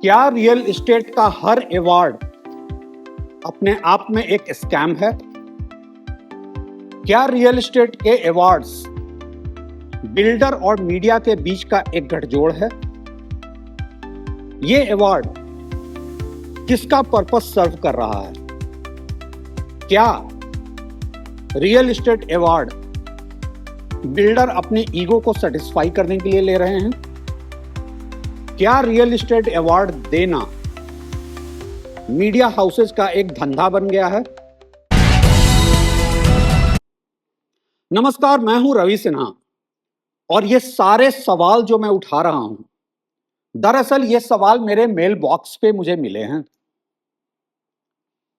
क्या real estate का हर award अपने आप में एक स्कैम है? क्या रियल एस्टेट के अवार्ड्स बिल्डर और मीडिया के बीच का एक गठजोड़ है? ये अवार्ड किसका पर्पस सर्व कर रहा है? क्या रियल एस्टेट अवार्ड बिल्डर अपने ईगो को सेटिस्फाई करने के लिए ले रहे हैं? क्या रियल एस्टेट अवार्ड देना मीडिया हाउसेस का एक धंधा बन गया है? नमस्कार, मैं हूं रवि सिन्हा और ये सारे सवाल जो मैं उठा रहा हूं, दरअसल ये सवाल मेरे मेल बॉक्स पे मुझे मिले हैं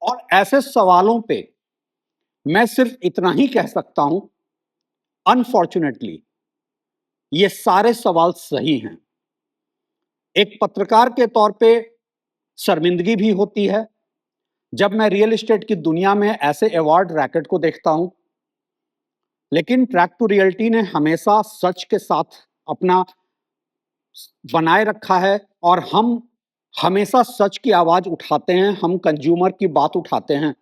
और ऐसे सवालों पे मैं सिर्फ इतना ही कह सकता हूं, अनफॉर्चुनेटली ये सारे सवाल सही हैं। एक पत्रकार के तौर पे शर्मिंदगी भी होती है जब मैं रियल एस्टेट की दुनिया में ऐसे अवार्ड रैकेट को देखता हूं, लेकिन ट्रैक टू रियलिटी ने हमेशा सच के साथ अपना बनाए रखा है और हम हमेशा सच की आवाज उठाते हैं, हम कंज्यूमर की बात उठाते हैं।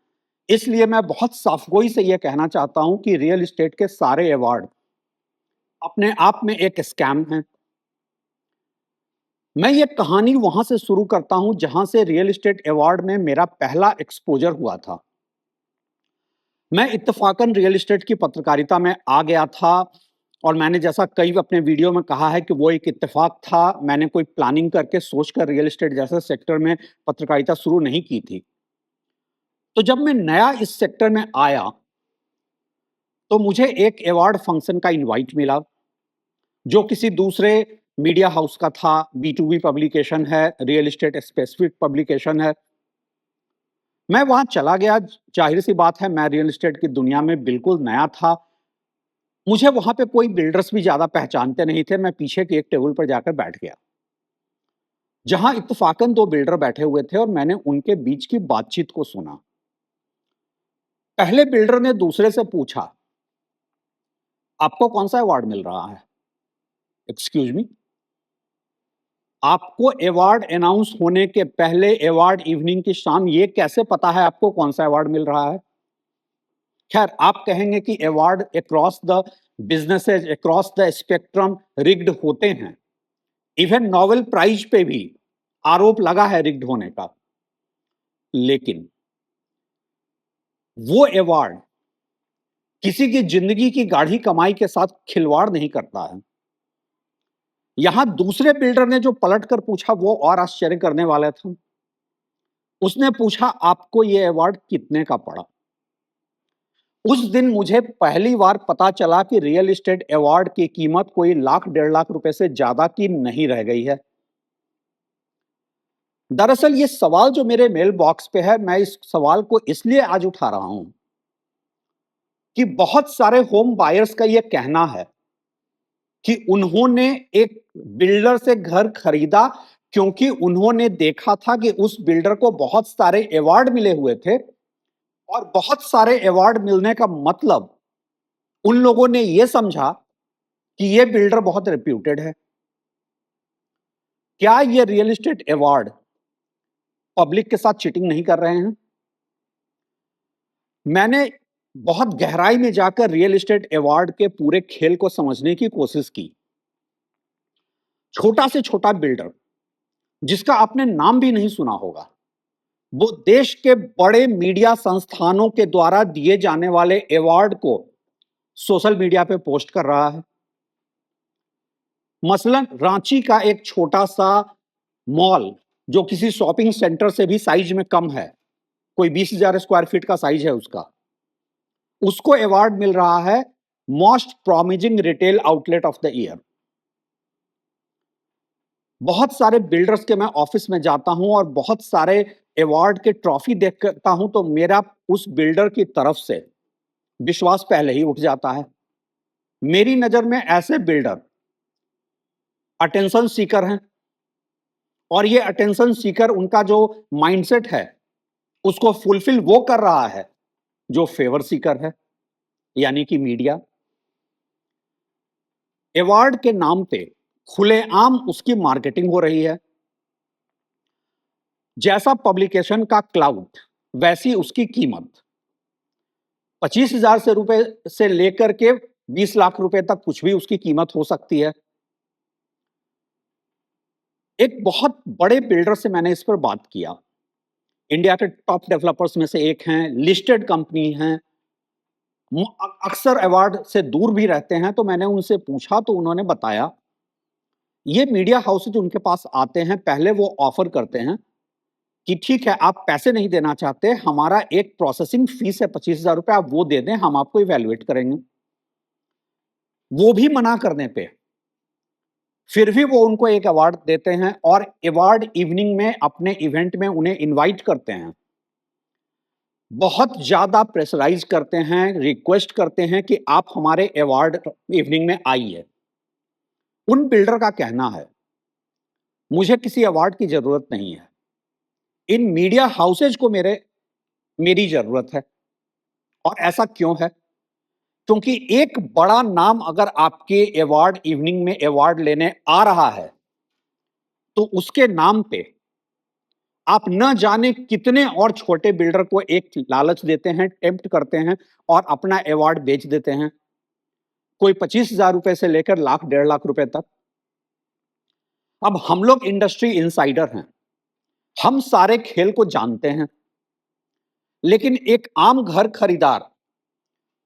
इसलिए मैं बहुत साफगोई से यह कहना चाहता हूं कि रियल एस्टेट के सारे अवार्ड अपने आप में एक स्कैम हैं। मैं ये कहानी वहां से शुरू करता हूं जहां से रियल एस्टेट अवार्ड में मेरा पहला एक्सपोजर हुआ था। मैं इत्तेफाकन रियल एस्टेट की पत्रकारिता में आ गया था और मैंने जैसा कई अपने वीडियो में कहा है कि वो एक इत्तेफाक था। मैंने कोई प्लानिंग करके सोचकर रियल एस्टेट जैसे सेक्टर में पत्रकारिता शुरू नहीं की थी। तो जब मैं नया इस सेक्टर में आया तो मुझे एक अवार्ड फंक्शन का इनवाइट मिला जो किसी दूसरे मीडिया हाउस का था। B2B पब्लिकेशन है, रियल एस्टेट स्पेसिफिक पब्लिकेशन है। मैं वहां चला गया। जाहिर सी बात है, मैं रियल एस्टेट की दुनिया में बिल्कुल नया था। मुझे वहां पे कोई बिल्डर्स भी ज्यादा पहचानते नहीं थे। मैं पीछे के एक टेबल पर जाकर बैठ गया जहां इत्तेफाकन दो बिल्डर बैठे हुए थे और मैंने उनके बीच की बातचीत को सुना। पहले बिल्डर ने दूसरे से पूछा, आपको कौन सा अवार्ड मिल रहा है? एक्सक्यूज मी, आपको अवार्ड अनाउंस होने के पहले अवार्ड इवनिंग की शाम ये कैसे पता है आपको कौन सा अवार्ड मिल रहा है? खैर, आप कहेंगे कि award across the businesses, across the spectrum rigged होते हैं। इवन नोबेल प्राइज पे भी आरोप लगा है रिग्ड होने का। लेकिन वो अवार्ड किसी की जिंदगी की गाढ़ी कमाई के साथ खिलवाड़ नहीं करता है। यहां दूसरे बिल्डर ने जो पलट कर पूछा वो और आश्चर्य करने वाला था। उसने पूछा, आपको यह अवार्ड कितने का पड़ा? उस दिन मुझे पहली बार पता चला कि रियल एस्टेट अवार्ड की कीमत कोई लाख 1.5 लाख रुपए से ज्यादा की नहीं रह गई है। दरअसल ये सवाल जो मेरे मेल बॉक्स पे है, मैं इस सवाल को इसलिए आज उठा रहा हूं कि बहुत सारे होम बायर्स का यह कहना है कि उन्होंने एक बिल्डर से घर खरीदा क्योंकि उन्होंने देखा था कि उस बिल्डर को बहुत सारे अवार्ड मिले हुए थे और बहुत सारे अवार्ड मिलने का मतलब उन लोगों ने यह समझा कि यह बिल्डर बहुत रेप्यूटेड है। क्या यह रियल एस्टेट अवार्ड पब्लिक के साथ चीटिंग नहीं कर रहे हैं? मैंने बहुत गहराई में जाकर रियल एस्टेट अवार्ड के पूरे खेल को समझने की कोशिश की। छोटा से छोटा बिल्डर जिसका आपने नाम भी नहीं सुना होगा, वो देश के बड़े मीडिया संस्थानों के द्वारा दिए जाने वाले अवार्ड को सोशल मीडिया पे पोस्ट कर रहा है। मसलन रांची का एक छोटा सा मॉल जो किसी शॉपिंग सेंटर से भी साइज में कम है, कोई 20,000 स्क्वायर फीट का साइज है उसको अवार्ड मिल रहा है most promising retail outlet of the year. बहुत सारे बिल्डर्स के मैं ऑफिस में जाता हूं और बहुत सारे अवार्ड के ट्रॉफी देखता हूं तो मेरा उस बिल्डर की तरफ से विश्वास पहले ही उठ जाता है। मेरी नजर में ऐसे बिल्डर अटेंशन सीकर हैं और ये अटेंशन सीकर उनका जो माइंडसेट है उसको फुलफिल वो कर रहा है जो फेवर सीकर है, यानी कि मीडिया। अवार्ड के नाम पे खुलेआम उसकी मार्केटिंग हो रही है। जैसा पब्लिकेशन का क्लाउड वैसी उसकी कीमत। 25,000 से रुपए से लेकर के 20 लाख रुपए तक कुछ भी उसकी कीमत हो सकती है। एक बहुत बड़े बिल्डर से मैंने इस पर बात किया। इंडिया के टॉप डेवलपर्स में से एक हैं, लिस्टेड कंपनी हैं, अक्सर अवार्ड से दूर भी रहते हैं। तो मैंने उनसे पूछा तो उन्होंने बताया, ये मीडिया हाउसेज उनके पास आते हैं, पहले वो ऑफर करते हैं कि ठीक है, आप पैसे नहीं देना चाहते, हमारा एक प्रोसेसिंग फीस है 25,000 रुपए, आप वो दे दें, हम आपको इवैल्यूएट करेंगे। वो भी मना करने पे फिर भी वो उनको एक अवार्ड देते हैं और अवार्ड इवनिंग में अपने इवेंट में उन्हें इनवाइट करते हैं। बहुत ज्यादा प्रेशराइज करते हैं, रिक्वेस्ट करते हैं कि आप हमारे अवार्ड इवनिंग में आइए। उन बिल्डर का कहना है, मुझे किसी अवार्ड की जरूरत नहीं है, इन मीडिया हाउसेज को मेरी जरूरत है। और ऐसा क्यों है? क्योंकि एक बड़ा नाम अगर आपके अवार्ड इवनिंग में अवार्ड लेने आ रहा है तो उसके नाम पे आप न जाने कितने और छोटे बिल्डर को एक लालच देते हैं, टेम्प्ट करते हैं और अपना अवार्ड बेच देते हैं। कोई 25,000 रुपए से लेकर लाख 1.5 लाख रुपए तक। अब हम लोग इंडस्ट्री इनसाइडर हैं, हम सारे खेल को जानते हैं। लेकिन एक आम घर खरीदार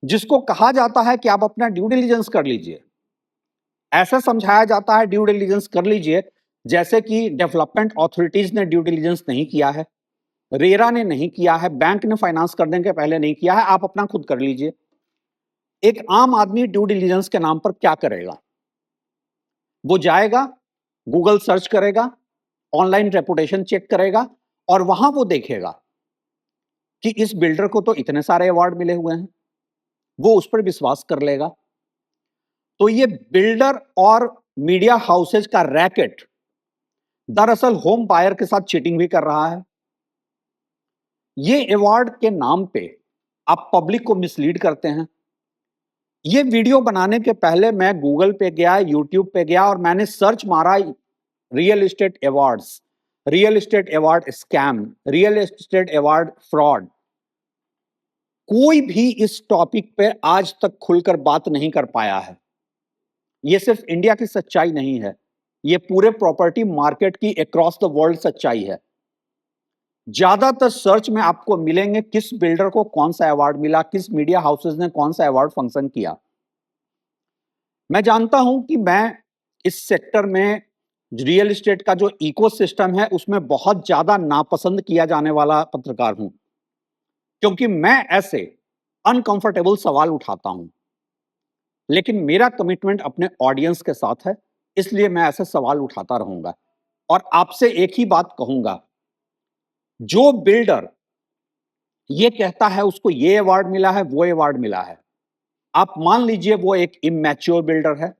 जिसको कहा जाता है कि आप अपना ड्यू डिलिजेंस कर लीजिए, ऐसा समझाया जाता है ड्यू डिलिजेंस कर लीजिए जैसे कि डेवलपमेंट अथॉरिटीज ने ड्यू डिलिजेंस नहीं किया है, रेरा ने नहीं किया है, बैंक ने फाइनेंस करने के पहले नहीं किया है, आप अपना खुद कर लीजिए। एक आम आदमी ड्यू डिलिजेंस के नाम पर क्या करेगा? वो जाएगा, गूगल सर्च करेगा, ऑनलाइन रेपुटेशन चेक करेगा और वहां वो देखेगा कि इस बिल्डर को तो इतने सारे अवार्ड मिले हुए हैं, वो उस पर विश्वास कर लेगा। तो ये बिल्डर और मीडिया हाउसेज का रैकेट दरअसल होम बायर के साथ चीटिंग भी कर रहा है। ये अवार्ड के नाम पे आप पब्लिक को मिसलीड करते हैं। ये वीडियो बनाने के पहले मैं गूगल पे गया, यूट्यूब पे गया और मैंने सर्च मारा real estate awards, real estate award scam, real estate award fraud. कोई भी इस टॉपिक पे आज तक खुलकर बात नहीं कर पाया है। ये सिर्फ इंडिया की सच्चाई नहीं है, ये पूरे प्रॉपर्टी मार्केट की अक्रॉस द वर्ल्ड सच्चाई है। ज्यादातर सर्च में आपको मिलेंगे किस बिल्डर को कौन सा अवार्ड मिला, किस मीडिया हाउसेज ने कौन सा अवार्ड फंक्शन किया। मैं जानता हूं कि मैं इस सेक्टर में रियल एस्टेट का जो इकोसिस्टम है उसमें बहुत ज्यादा नापसंद किया जाने वाला पत्रकार हूं, क्योंकि मैं ऐसे अनकंफर्टेबल सवाल उठाता हूं। लेकिन मेरा कमिटमेंट अपने ऑडियंस के साथ है, इसलिए मैं ऐसे सवाल उठाता रहूंगा। और आपसे एक ही बात कहूंगा, जो बिल्डर ये कहता है उसको ये अवार्ड मिला है, वो अवार्ड मिला है, आप मान लीजिए वो एक इमैच्योर बिल्डर है,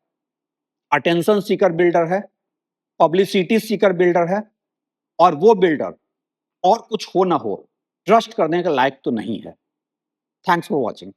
अटेंशन सीकर बिल्डर है, पब्लिसिटी सीकर बिल्डर है, और वो बिल्डर और कुछ हो ना हो ट्रस्ट करने के लायक तो नहीं है। Thanks for watching.